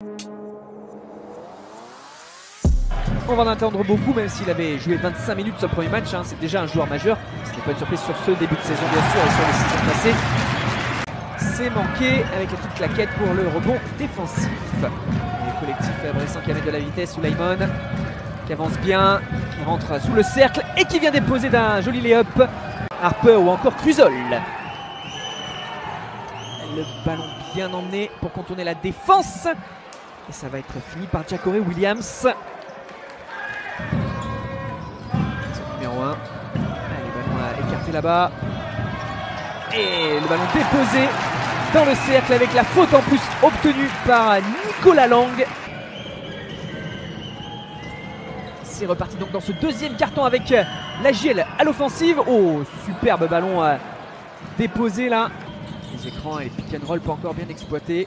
On va en attendre beaucoup, même s'il avait joué 25 minutes sur le premier match. C'est déjà un joueur majeur. Ce n'est pas une surprise sur ce début de saison, bien sûr, et sur les saisons passées. C'est manqué avec la petite claquette pour le rebond défensif. Le collectif Bressan qui amène de la vitesse. Souleymane qui avance bien, qui rentre sous le cercle et qui vient déposer d'un joli lay-up. Harper ou encore Cruzol. Le ballon bien emmené pour contourner la défense. Et ça va être fini par Jacare Williams. Numéro 1. Le ballon écarté là-bas. Et le ballon déposé dans le cercle avec la faute en plus obtenue par Nicolas Lang. C'est reparti donc dans ce deuxième carton avec la GL à l'offensive. Oh, superbe ballon déposé là. Les écrans et les pick and roll pas encore bien exploités.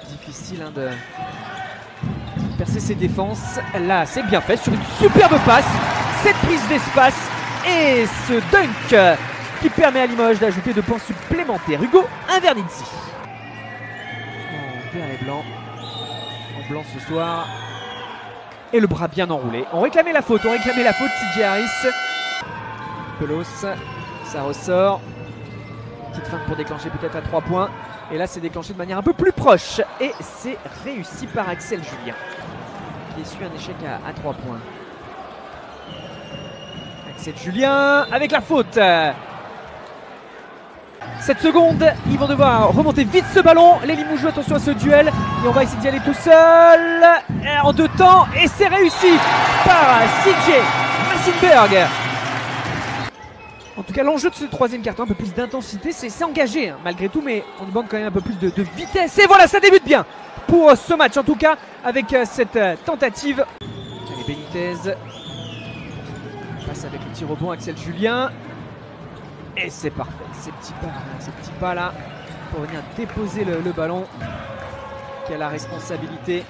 Difficile de percer ses défenses. Là, c'est bien fait sur une superbe passe. Cette prise d'espace et ce dunk qui permet à Limoges d'ajouter 2 points supplémentaires. Hugo Invernizzi. En vert et blanc. En blanc ce soir. Et le bras bien enroulé. On réclamait la faute, CJ Harris. Pelos, ça ressort. Petite feinte pour déclencher peut-être à 3 points. Et là, c'est déclenché de manière un peu plus proche. Et c'est réussi par Axel Julien, qui essuie un échec à 3 points. Axel Julien avec la faute. 7 secondes, ils vont devoir remonter vite ce ballon. Les Limoges, attention à ce duel. Et on va essayer d'y aller tout seul. En 2 temps. Et c'est réussi par CJ Massenberg. En tout cas, l'enjeu de ce troisième carton, un peu plus d'intensité. C'est engagé malgré tout, mais on demande quand même un peu plus de vitesse. Et voilà, ça débute bien pour ce match, en tout cas, avec cette tentative. Allez, Benitez. Passe avec le petit rebond, Axel Julien. Et c'est parfait, ces petits pas là pour venir déposer le ballon. Qui a la responsabilité.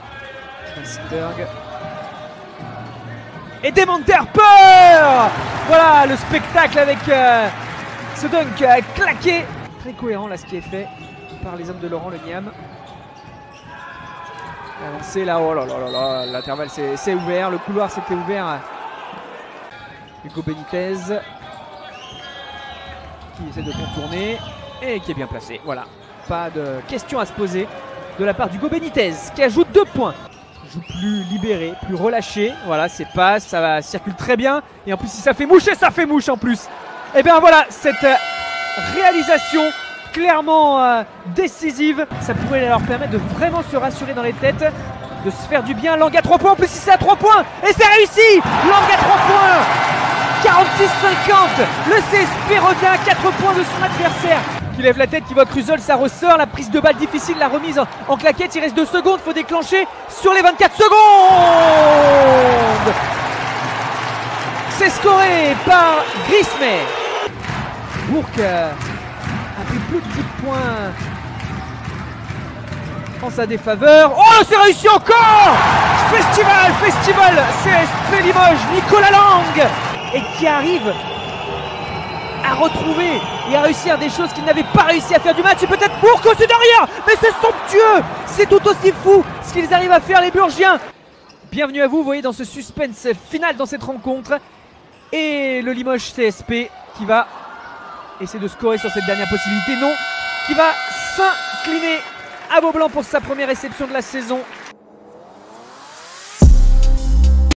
Massenberg. Et Demante Harper. Voilà le spectacle avec ce dunk claqué. Très cohérent là ce qui est fait par les hommes de Laurent Le Niam. Avancé là, oh là là là là, l'intervalle c'est ouvert, le couloir s'était ouvert. Hugo Benitez qui essaie de contourner et qui est bien placé. Voilà, pas de question à se poser de la part d'Hugo Benitez qui ajoute 2 points. Joue plus libéré, plus relâché. Voilà, ses passes, ça circule très bien. Et en plus, si ça fait mouche, et ça fait mouche en plus. Et bien voilà, cette réalisation clairement décisive, ça pourrait leur permettre de vraiment se rassurer dans les têtes, de se faire du bien. Lang à 3 points, en plus si c'est à 3 points. Et c'est réussi. Lang à 3 points. 46-50. Le CSP revient à 4 points de son adversaire. Qui lève la tête, qui voit Cruzol, ça ressort. La prise de balle difficile, la remise en claquette. Il reste 2 secondes, il faut déclencher sur les 24 secondes. C'est scoré par Grismet. Bourque a pris plus de 10 points en sa défaveur. Oh, c'est réussi encore. Festival, CSP Limoges, Nicolas Lang. Et qui arrive à retrouver et à réussir des choses qu'il n'avait pas réussi à faire du match. Et peut-être Bourque aussi derrière. Mais c'est somptueux. C'est tout aussi fou ce qu'ils arrivent à faire les Burgiens. Bienvenue à vous, vous voyez dans ce suspense final dans cette rencontre. Et le Limoges CSP qui va essayer de scorer sur cette dernière possibilité. Non, qui va s'incliner à Beaublanc pour sa première réception de la saison.